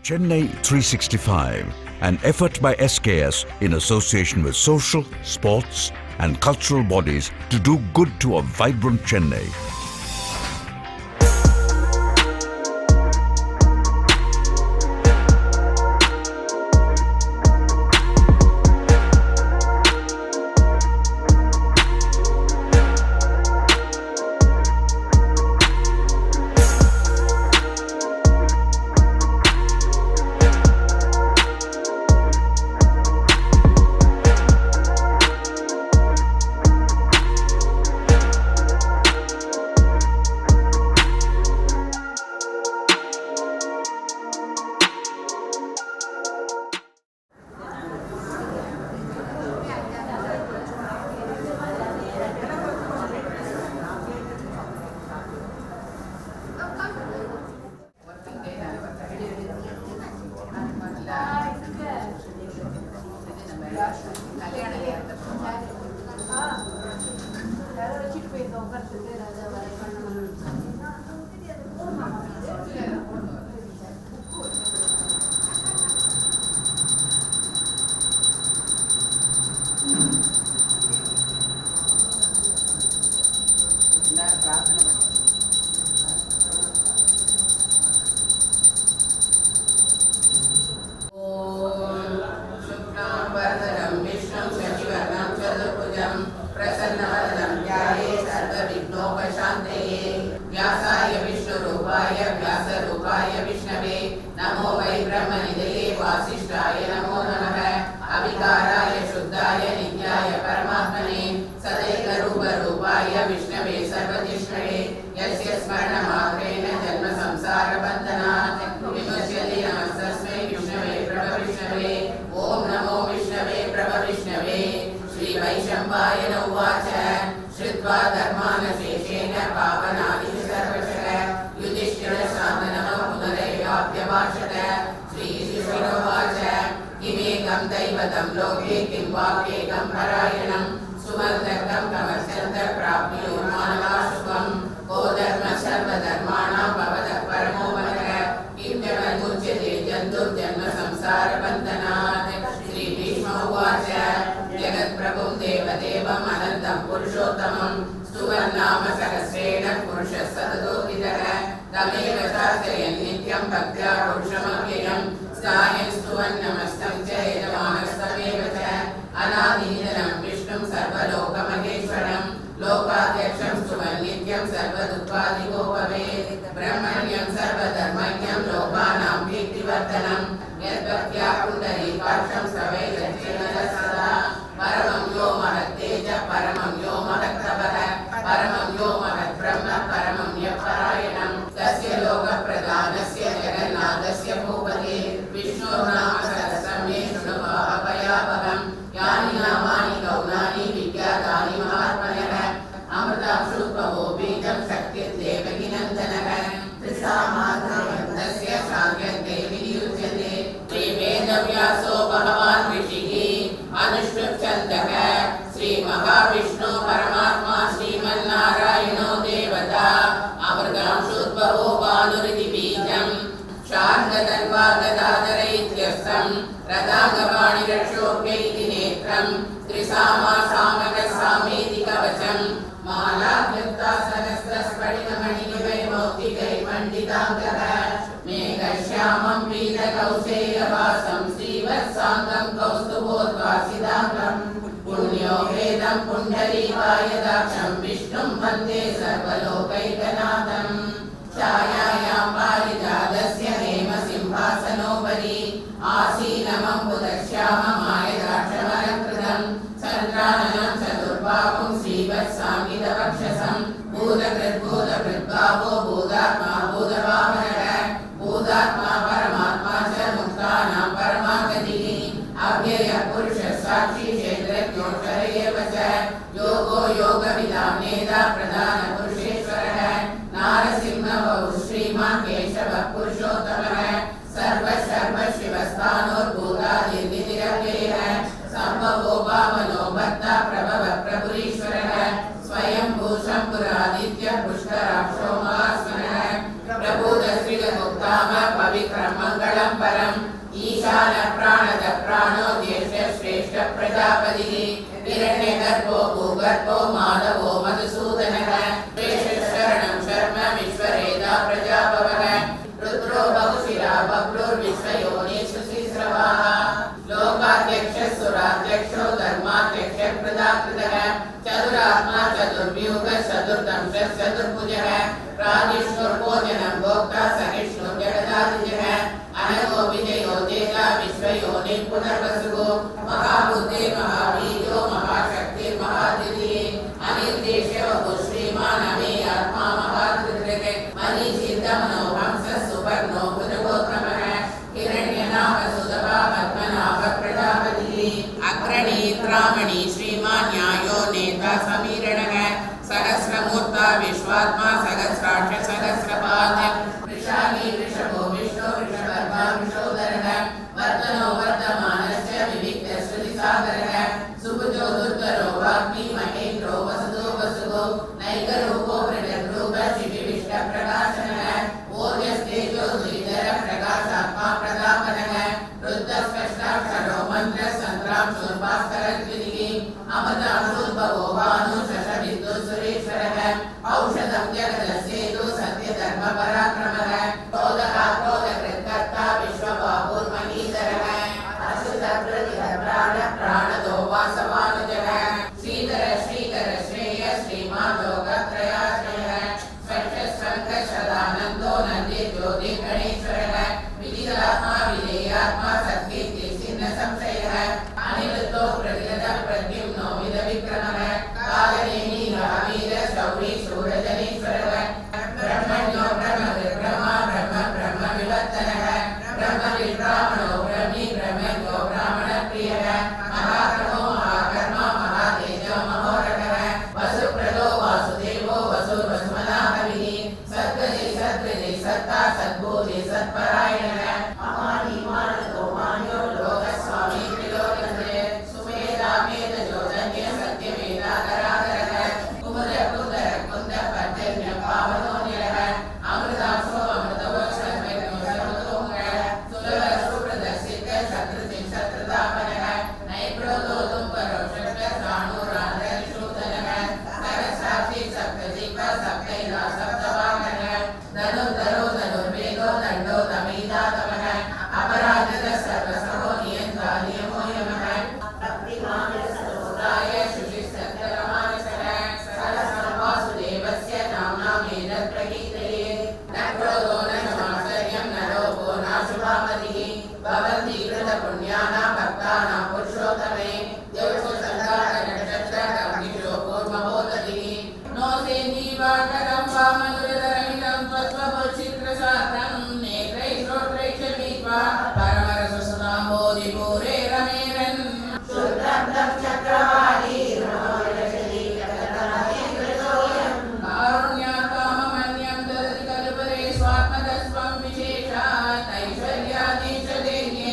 Chennai 365, an effort by SKS in association with social, sports and cultural bodies to do good to a vibrant Chennai. व्यासाय विष्णुरूपाय व्यासरूपाय विष्णवे नमो वै ब्रह्मनिधये वासिष्ठाय नमो नमः अविकाराय शुद्धाय नित्याय परमात्मने सदैकरूपरूपाय विष्णवे सर्वजिष्णवे यस्य स्मरणमात्रेण जन्म संसारबन्धनात् विमुच्यते नमस्तस्मै विष्णवे प्रभविष्णवे ॐ नमो विष्णवे प्रभविष्णवे श्रीवैशम्पायन उवाच श्रुत्वा धर्मानशेषेण पावनानि सर्वशः युधिष्ठिरशासनः पुनरेवाप्यभाषत श्रीशिशुरोवाच किमेकं दैवतं लोके किं वाक्येकं परायणं सुमर्दकं कमर्चन्त प्राप्यो मानवाशुभं को धर्मः सर्वधर्माणां भवतः परमो वरः किं च मुच्यते जन्तुर्जन्म संसारबन्धनात् श्रीभीष्म उवाच जगत्प्रभुं देवदेवम् अनन्तं पुरुषोत्तमं स्तुवन्नाम सहस्रेण पुरुषः सततोदितः तमेव शास्त्रयन् नित्यं भक्त्या पुरुषमव्ययं स्थायन् स्तुवन् नमस्तं च यजमानस्तमेव च अनादिनिधनं विष्णुं सर्वलोकमहेश्वरं लोकाध्यक्षं स्तुवन् नित्यं सर्वदुःखादिको भवेत् ब्रह्मण्यं सर्वधर्मज्ञं लोकानां कीर्तिवर्धनं यद्भक्त्या पुण्डरीकाक्षं सवैरच्चेन सदा परमं यो महत्तेज परमं यो महत्तपः परमं यो महद्ब्रह्म परमं यपरायणं तस्य लोकप्रधानस्य जगन्नाथस्य भूपते विष्णोर्नाम सहस्रं मे शृणुवाहभयावहं यानि नामानि गौणानि विज्ञातानि महात्मनः अमृतांशुद्भवो बीजं शक्तिर्देवकीनन्दनः त्रिसामात्रस्य शान्त्यन्ते वियुज्यते वेदव्यासो भगवान् ऋषिः अनुष्ठुप्छन्दः श्रीमहाविष्णु परमात्मा श्रीमन्नारायणो देवता अमृतांशुद्भवो भानुरिति बीजं शार्ङ्गतन्वा गदाधर इत्यर्थं रदाङ्गपाणिरक्षोभ्य इति नेत्रं त्रिसामा सामकः सामेति कवचं मालाकृता सहस्रस्फटिकमणिनिवैमौक्तिकैर्मण्डिताङ्गः मेघश्यामं पीतकौशेयवासं श्रीवत्साङ्गं कौस्तुभोद्वासिताङ्गं पुण्यो वेदं पुण्डरीकायदाक्षं विष्णुं वन्दे सर्वलोकैकनाथं छायायां पारिजातस्य हेमसिंहासनोपरि आसीनमम्बुदश्याममायदाक्षमलङ्कृतं चन्द्राननं चतुर्बाहुं श्रीवत्साङ्गितवक्षसं भूतकृद्भूतकृद्भावो भूतात्मा भूतवाहनः भूतात्मा परमात्मा च मुक्तानां परमागतिः अव्ययः पुरुषः साक्षी क्षेत्रज्ञोऽक्षर एव च योगो योगविदां नेता प्रधानपुरुषेश्वरः नारसिंहवौ श्रीमान् केशवः पुरुषोत्तमः सर्वशिवस्थानोर्भूतादिर्निरव्ययः सम्भवो भावनो भक्ता प्रभवः प्रभुरीश्वरः स्वयं भूषं पुरादित्यः पुष्कराक्षो महास्मरः प्रभूतश्रीगुप्ताम पवित्रं मङ्गलं ईशानमखिलं परम् ईशान प्राणद प्राणो ज्येष्ठ श्रेष्ठ प्रजापतिः हिरण्यगर्भो भूगर्भो माधवो मधुसूदनः शरणं शर्म विश्वरेदा प्रजापवः रुद्रो बहुशिरा बभ्रुर्विश्वयोनिषु शिश्रवाः लोकाध्यक्षः सुराध्यक्षो धर्माध्यक्षः प्रजाकृतः चतुरात्मा चतुर्व्यूहः चतुर्दंशः चतुर्भुजः राजिष्णुर्भोजनं भोक्ता सहिष्णुः जगदादिजः अनघो विजयो जेता विश्वयोनिः पुनर्वसुः महाबुद्धे महावीर्यो महाशक्तिर्महादितिः अनिर्देश्य बहु श्रीमान् अमे आत्मा महादृग् मनीषितमनो हंसः सुपर्णो भुजगोत्रमः हिरण्यनाभ सुदभा पद्मनाभ प्रजापतिः अग्रणीत्रामणि श्रीमान् न्यायो नेता समीरणः सहस्रमूर्ता विश्वात्मा सहस्राक्ष सहस्रपाद वृषाली वृषभो विष्णु वृषभर्मा वृषोदरः वर्धनो वर्धमानश्च विविक्तश्रुतिसागरः सुभुजो दुर्धरो वाग्मी महेन्द्रो वसुदो वसुगो नैकरूपो प्रजद्रूप शिविविष्टप्रकाशनः ओजस्तेजो द्विधर प्रकाशात्मा प्रतापनः रुद्रस्पष्टाक्षरो मन्त्रः सन्त्रांशोर्भास्करद्विदिः अमृतांशोद्भवो भानु शशविद्युः सुरेश्वरः औषधं जगदस्येतु सत्यधर्मपराक्रमः क्रोधः क्रोधकृत्कर्ता विश्वबाहुर्महीधरः प्राणदो वासवानुजः श्रीधर श्रीधर श्रेय श्रीमान् लोकत्रयाश्रयः स्पष्टशङ्खशदानन्दो नन्दे ज्योतिर्गणेश्वरः विदितात्मा विधेयात्मा सत्कीर्तिर्चिह्न संशयः अनिरुद्धो प्रतिगतः प्रद्युम्नो विदविक्रमः कालनेमि महावीर शौरी शूरजनेश्वरः ब्रह्मण्यो ब्रह्मविर्ब्रह्मा ब्रह्म ब्रह्म विवर्तनः ब्रह्मविर्ब्राह्मणो ब्रह्मी ब्रह्मण्यो ब्राह्मणप्रियः महाक्रमो महाकर्मा महातेजो महोरगः वसुप्रदो वासुदेवो वसुर्वसुमनाहविः सद्गति सद्गति सत्ता सद्बोधि सत्परायणः महानीमानतो मान्यो लोकस्वामी त्रिलोकधरे सुमेधा मेधजोधन्य सत्यमेधाधराधरः कुमुद कुन्दर कुन्द पर्जन्य पावनोन्यः अमृतांशो अमृतवक्षो सर्वतोङ्गः सुलभ सुप्रदर्शित शत्रुजिं शत्रुतापनः नैप्रोदो तुम्बरो षष्ठसाणूराधरिशूदनः सहस्राक्षी सप्तजिह्व सप्तैला सप्तवाहनः धनुर्धरो धनुर्वेदो दण्डो दमीदातमः अपराजित सर्वसहो नियन्त्रा नियमो यमः भक्तिमानसरोदाय शुचिसत्तरमानसः सहस्रं वासुदेवस्य नाम्नामेतत् प्रकीर्तये न क्रोधो न समाश्चर्यं न लोभो नाशुभामतिः भवन्ति कृतपुण्यानां भक्तानां पुरुषोत्तमे देवो सन्ताननक्षत्रकम्बिषो पूर्वबोधतिः नो सेन्दीवाकरं वामधुरधरमिदं त्वत्त्वभुचित्रसात्रं नेत्रैः श्रोत्रैः च पीत्वा परमरससुनाम्भोधिपूरे रमेरन् शुद्धं चक्रवाणी कारुण्यात्मामन्यं ददति कल्पते स्वात्मतस्त्वं विशेषात् ऐश्वर्याधीशदेन्ये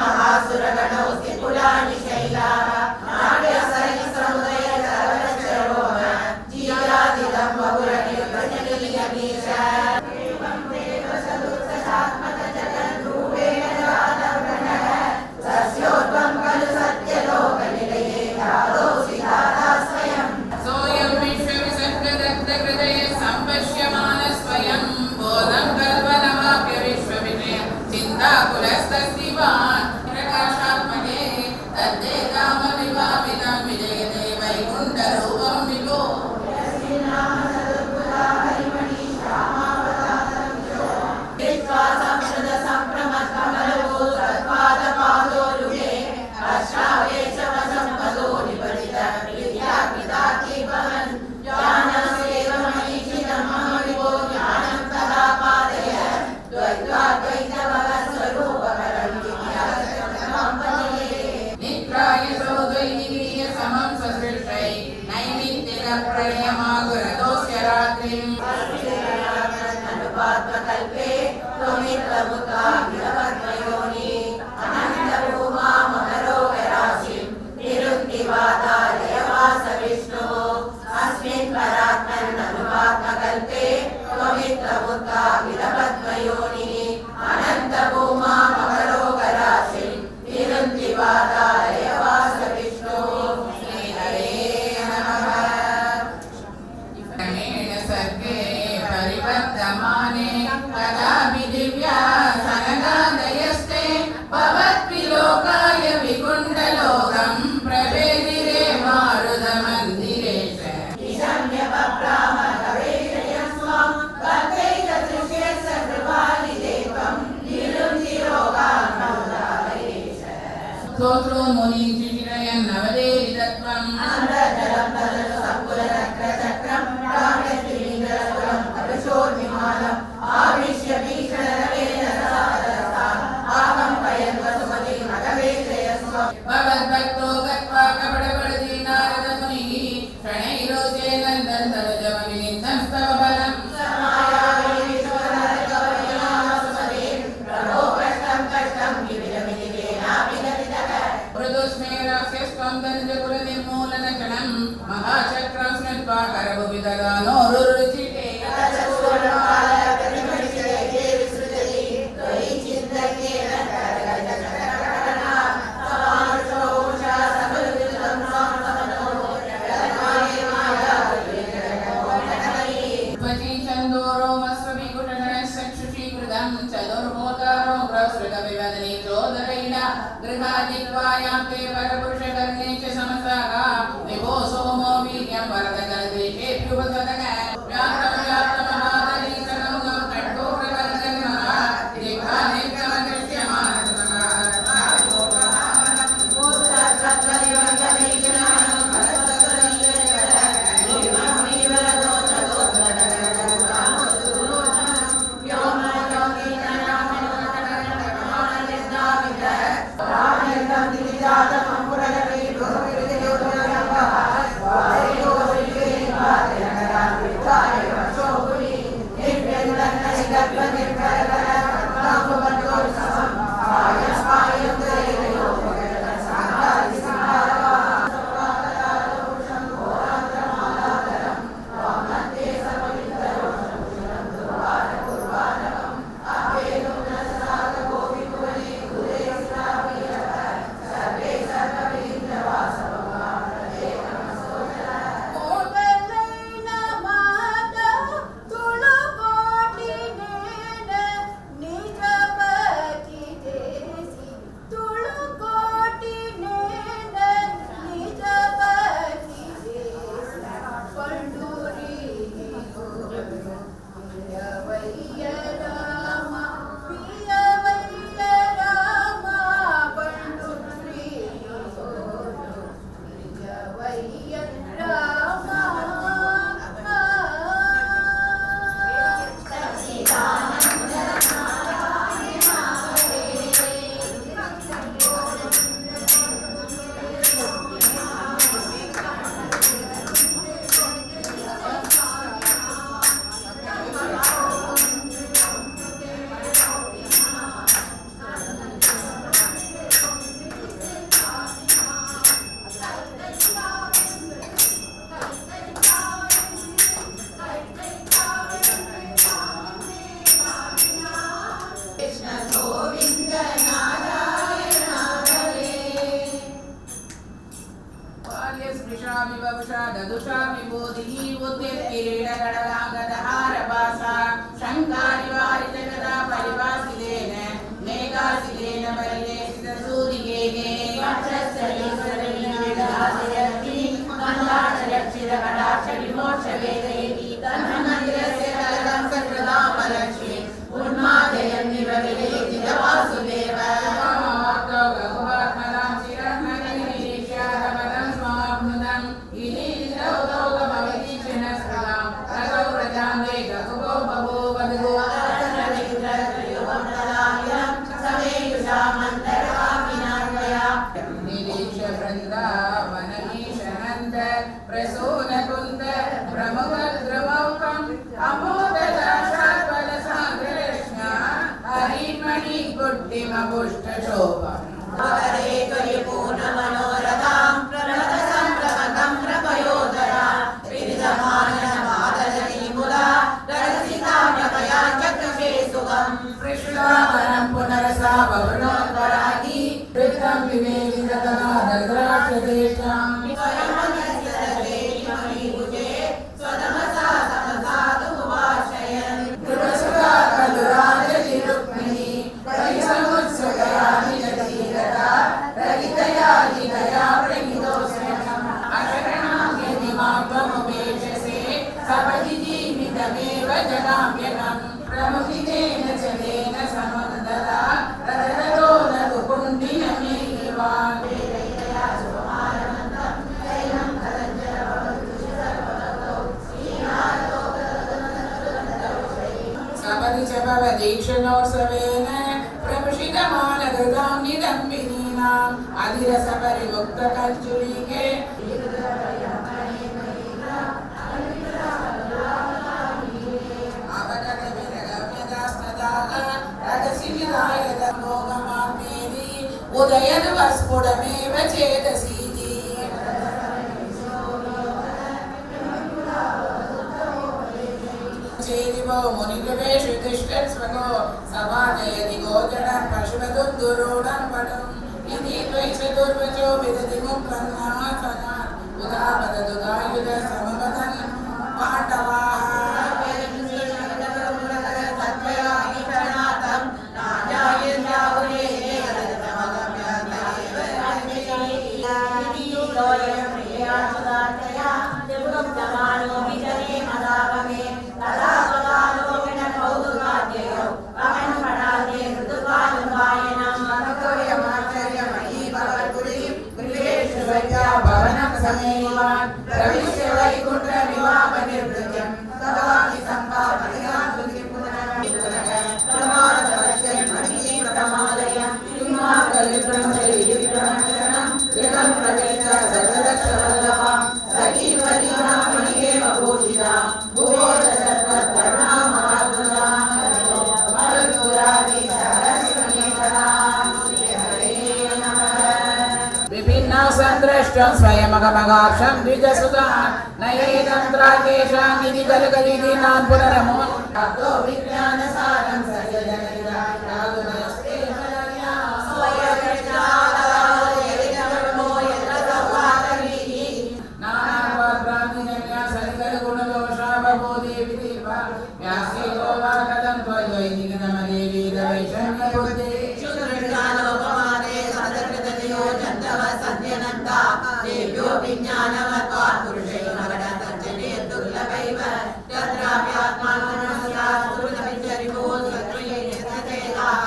महासुरगणोऽस्ति कुलानि शैलाः नाट्यसरिसमुदय सर्वचरोम जीरादिदं बहुरनिर्भजनीयमीश सस्योद्भं खलु सत्यलोकनिलये धातोऽसि धाता स्वयं सोऽयं विश्वविसर्गदत्तहृदये सम्पश्यमान स्वयं बोधं कल्पनमाप्य विश्वविजय चिन्ताकुलस्तस्तिवान् प्रकाशात्मने तद्दे कामविभावितं विजयते वैकुण्ठरूपं विभो प्रणयमागुरदोस्य रात्रिं अनुपात्मकल्पे त्वमित्रमुखाभिरवद्मयोनि अनन्तभूमा मकरोगराशिं निरुक्तिवादालय वास विष्णो अस्मिन् परात्मन् अनुपात्मकल्पे त्वमित्रमुखाभिरवद्मयोनि अनन्तभूमा मकरोगराशिं निरुक्तिवादालय वास विष्णो परिवर्तमाने कदापि दिव्या सनगादयस्ते भवद्विलोकाय विकुण्ठलोकं प्रवेदिरे मारुतमन्दिरेश निशम्य पप्राम कवेशयं स्वां भक्तैकदृश्यस्य कृपालिदेवं निरुन्धिरोगान् मौदालयेश स्तोत्रो मुनिं चिरयन् नवदेहितत्वम् अमृतजलं तदनु सङ्कुलचक्रचक्रं प्राणस्त्रीलिङ्गरसुरम् अभिषोर्विमानम् आविश्य भीषणरवेण सादरसाम् आकम्पयन् वसुमतीम् अगवेशयस्व भवद्भक्तो गत्वा कपटपडति नारदमुनिः प्रणैरोचे नन्दन् तनुजमविनिन्दं स्तव बलम् निर्मूलनक्षणं महाचक्रं स्मृत्वा करभुविदगानो रुरुचिते चतुर्भूतारो ग्रसृगविवदनी चोदरैना गृहादित्वायां ते परपुरुषकर्णे च समसागा विभो सोमो वीर्यं वरदकरदेशेभ्युपसदग स्पृशामि वपुषा ददुषामि बोधिः उद्यत्किरीटकडलाङ्गदहारभासा शङ्कारिवारिजगदा परिभासितेन मेघासितेन परिलेशितसूरिगेः कटाक्षविमोक्षवेदैः तन्मन्दिरस्य कलकं सकृदामलक्ष्मी उन्मादयन्निवविलेतितवासुदेव दीक्षणोत्सवेन प्रमुषितमानकृतां निदम्बिनीनाम् अधिरसपरिमुक्तकञ्चुलीके उदयद्वस्फुटमेव चेतसीति चेदिवो मुनिगवेषु तिष्ठत्स्वगो सभाजयति गोचरं पशुवदुर्दुरूढं पटुम् इति द्वैचतुर्वचो विदति मुक्तन्नासनात् उदापददुदायुध समवदन् पाण्डवाः संदृष्टं स्वयमगमगाक्षं द्विजसुता नयेदन्त्राकेशां निधि कलकलिदीनान् पुनरमो अतो विज्ञानसारं सजननिरायादुनस्ते मलया स्वयकृष्णादायेदमो यत्रसवादविहि नानावाद्रामिनया सरिकलगुणदोषावबोधे विदीपा व्यासेतो वा कथं त्वयैनिकनमदेवी दवैषण्यबुद्धे देव्यो विज्ञानवत्वात् पुरुषैः नवनतञ्जने दुर्लभैव तत्रापि आत्मानमस्यास्तुतविचरितो सत्त्वयैर्यतचेताः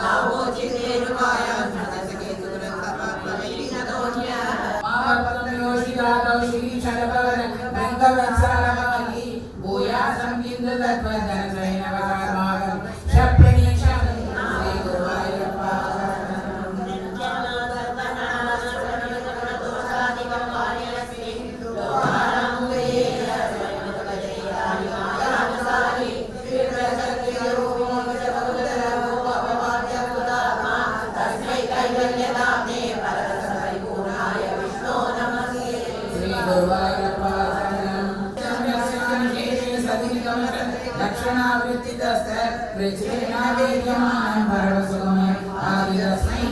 गावो चित्तेरुपायां स्मृतसखे सुरसर्वप्रवैरिणतोऽन्यः मावर्तं योषिदातौ श्रीशरभवन रङ्गवत्सालमायि भूयासं किन्तु तत्त्वज्ञानजैनवकार्माकं शप्रणीशं श्रीगुरुवायूरप्पा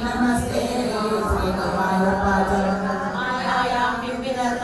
नमस्ते श्री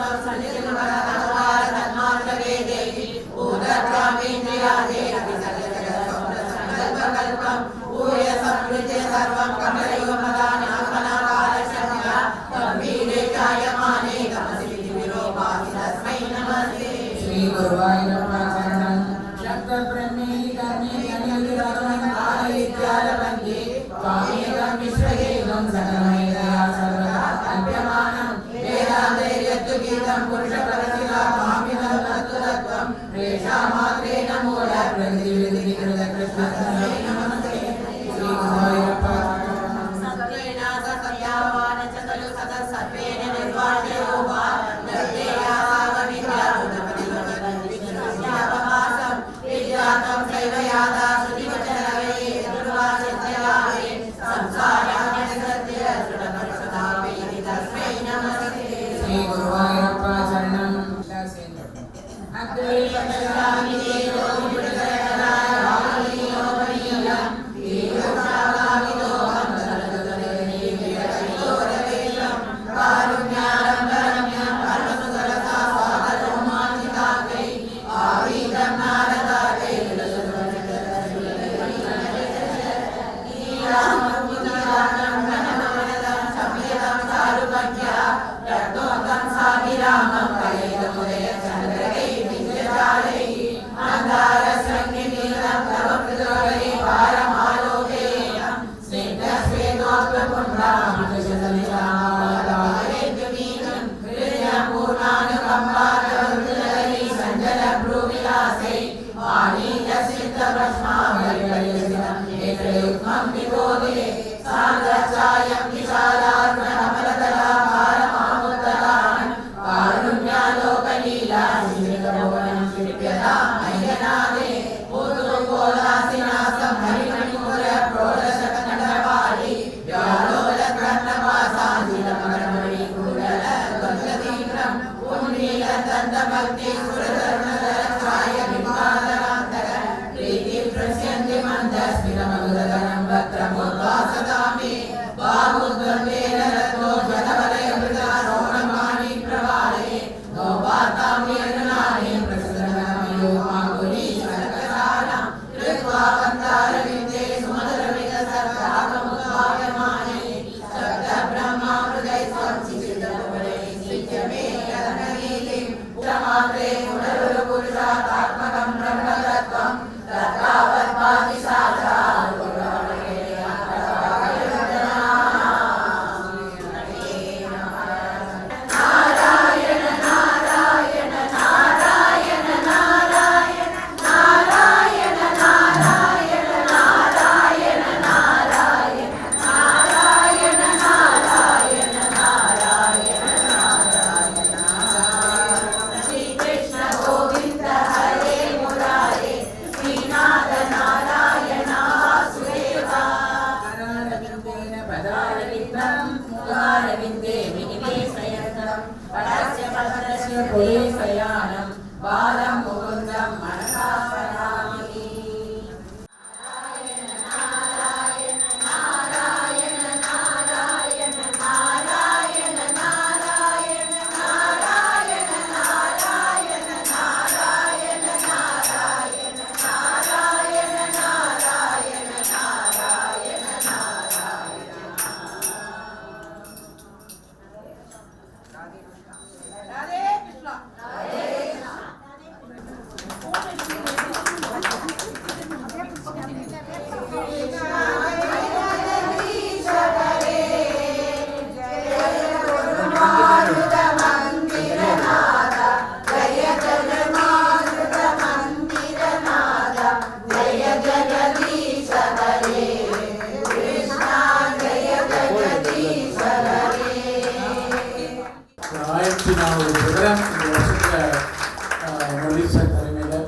நான் ஒரு ப்ரோக்ராம் இந்த வருஷத்தில் முரளி சார் தலைமையில்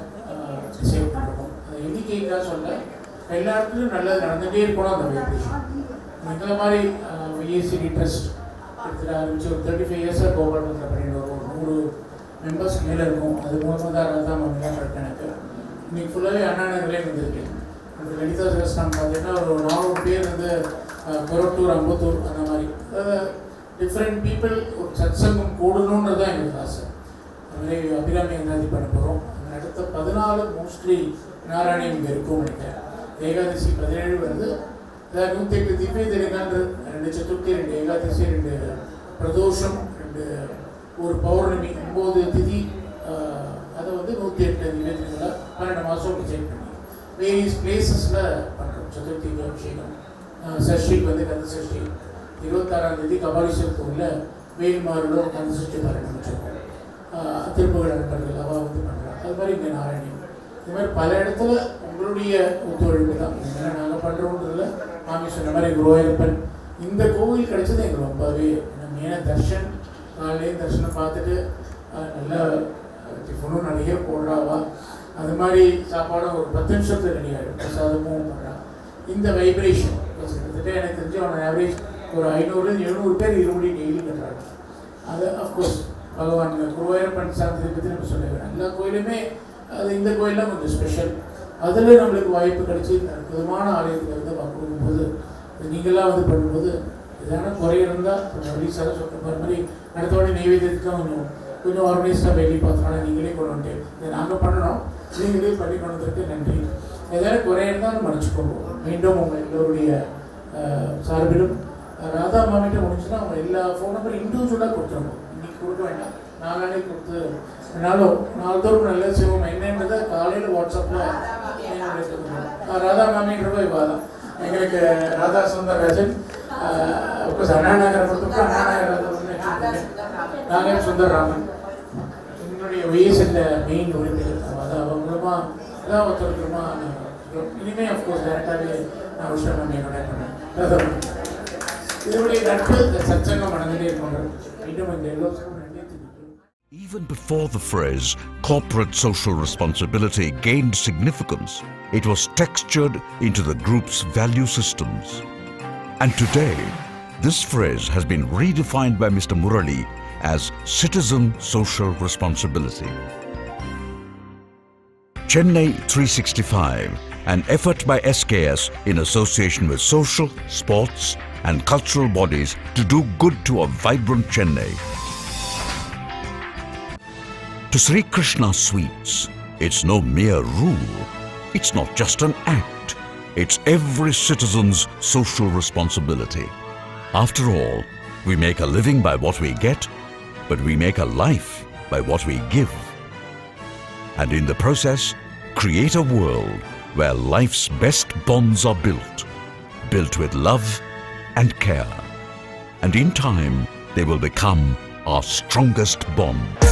டிசைட் பண்ணணும். அது எண்ணிக்கைக்காக சொல்ல எல்லா இடத்துலையும் நல்லது நடந்துகிட்டே இருக்கணும். அந்த வைப்ரேஷன் இந்த மாதிரி விஏசிடி ட்ரஸ்ட் எடுத்துகிட்டு ஆரம்பிச்சு ஒரு 35 இயர்ஸாக கோபாலத்தில் பண்ணிட்டு வரும். ஒரு 100 மெம்பர்ஸ் மேலே இருக்கும். அது மூலமாக தான் அதுதான் கரெக்ட் எனக்கு. இன்றைக்கி ஃபுல்லாகவே அண்ணா நகர்லேயே இருந்திருக்கு. அந்த லலிதா தேவஸ்தானம் பார்த்தீங்கன்னா ஒரு 400 பேர் வந்து கொரட்டூர், அம்பத்தூர் அந்த மாதிரி டிஃப்ரெண்ட் பீப்புள் ஒரு சத்சங்கம் கூடணுன்றது தான் எங்களுக்கு ஆசை. அதுமாதிரி அபிராமி எங்காதி பண்ண போகிறோம். அடுத்த 14 மோஸ்ட்லி நாராயணம் இங்கே இருக்கும் நினைக்கிறேன். ஏகாதசி 17 வருது. அதாவது 108 திவ்ய தினங்கள், 2 சதுர்த்தி, 2 ஏகாதசி, 2 பிரதோஷம், 1 பௌர்ணமி, 9 திதி. அதை வந்து 108 திவ்ய தினங்களை 12 மாதம் டிசைட் பண்ணி வேரியஸ் பிளேசஸில் பண்ணுறோம். சதுர்த்திக்கு அபிஷேகம், சஷ்டிக்கு வந்து கந்த சஷ்டி, 26ஆம் தேதி கபாலீஸ்வர் கோவிலில் வேல்மாரிலும் கந்த சஷ்டி பாராயணம் வச்சுருக்கோம். திருப்புகழ் நண்பர்கள் அவள் வந்து பண்ணுறாங்க. அது மாதிரி இங்கே நாராயணி, இது மாதிரி பல இடத்துல உங்களுடைய ஒத்துழைப்பு தான் நாங்கள் பண்ணுறோன்றதில். மாமி சொன்ன மாதிரி குருவாயூரப்பன் இந்த கோவில் கிடைச்சது எங்களுக்கு ரொம்பவே மெயினாக தர்ஷன். காலையிலே தர்ஷனம் பார்த்துட்டு நல்லா டிஃபனும் நிறைய போடுறாவா, அது மாதிரி சாப்பாடும் ஒரு 10 நிமிஷத்தில் ரெடி ஆகிடும். பிரசாதமும் பண்ணுறாங்க. இந்த வைப்ரேஷன் கிட்டத்தட்ட எனக்கு தெரிஞ்சு அவன் ஆவரேஜ் ஒரு 500-700 பேர் இருமுடி டெய்லி கட்டுறாங்க. அது அஃப்கோர்ஸ் பகவான் குருவாயூரப்பன் சார்ந்ததை பற்றி நம்ம சொல்ல வேணும். எல்லா கோயிலுமே அது இந்த கோயிலெலாம் கொஞ்சம் ஸ்பெஷல். அதில் நம்மளுக்கு வாய்ப்பு கிடச்சி இந்த அற்புதமான ஆலயத்தில் வந்து கொடுக்கும்போது நீங்களாம் வந்து பண்ணும்போது எதான குறை இருந்தால் ரீசாக சொல்கிற மாதிரி அடுத்த வாட்டி நெய்வேத்தியத்துக்குலாம் கொஞ்சம் ஆர்கனைஸ்டாக வெளியே பார்த்தோம்னா நீங்களே கொண்டு வந்துட்டு இதை நாங்கள் பண்ணணும், நீங்களே பண்ணி கொண்டு வந்துருக்கு நன்றி. எதாவது குறை இருந்தாலும் மன்னிச்சுக்கோங்க. மீண்டும் உங்கள் எல்லோருடைய சார்பிலும் ராதா மாமிட்ட முடிச்சுன்னா அவங்க எல்லா ஃபோன் நம்பரும் இண்டிவிஜுவலாக கொடுத்துருங்க. இன்றைக்கி கொடுக்க வேண்டாம், நாளானே கொடுத்து நாள்தோறும் நல்ல செய்வோம். என்னன்றதை காலையில் வாட்ஸ்அப்பில் ராதா மாமின்றப்போ இப்போ தான் எங்களுக்கு ராதா சுந்தரராஜன், அப்கோர்ஸ் அண்ணா நகரை பொறுத்தவரை அண்ணா நகர் நாகர் சுந்தரராமன் என்னுடைய விஎஸ்எல்ல மெயின் உறுப்பினர். அதை அவங்க மூலமாக எல்லாம் ஒருத்தருக்குமா இனிமேல் அஃப்கோர்ஸ் டேரெக்டாகவே நான் விஷயம் நம்ம கனெக்ட் பண்ணேன். இதனுடைய நட்பு சச்சங்கம் நடந்துகிட்டே இருக்கணும். மீண்டும் இந்த எல்லோருக்கும் நன்றி. Even before the phrase corporate social responsibility gained significance, it was textured into the group's value systems. And today, this phrase has been redefined by Mr. Murali as citizen social responsibility. Chennai 365, an effort by SKS in association with social, sports and cultural bodies to do good to a vibrant Chennai. To Sri Krishna Sweets, it's no mere rule. It's not just an act. It's every citizen's social responsibility. After all, we make a living by what we get, but we make a life by what we give. And in the process, create a world where life's best bonds are built with love and care. And in time, they will become our strongest bond.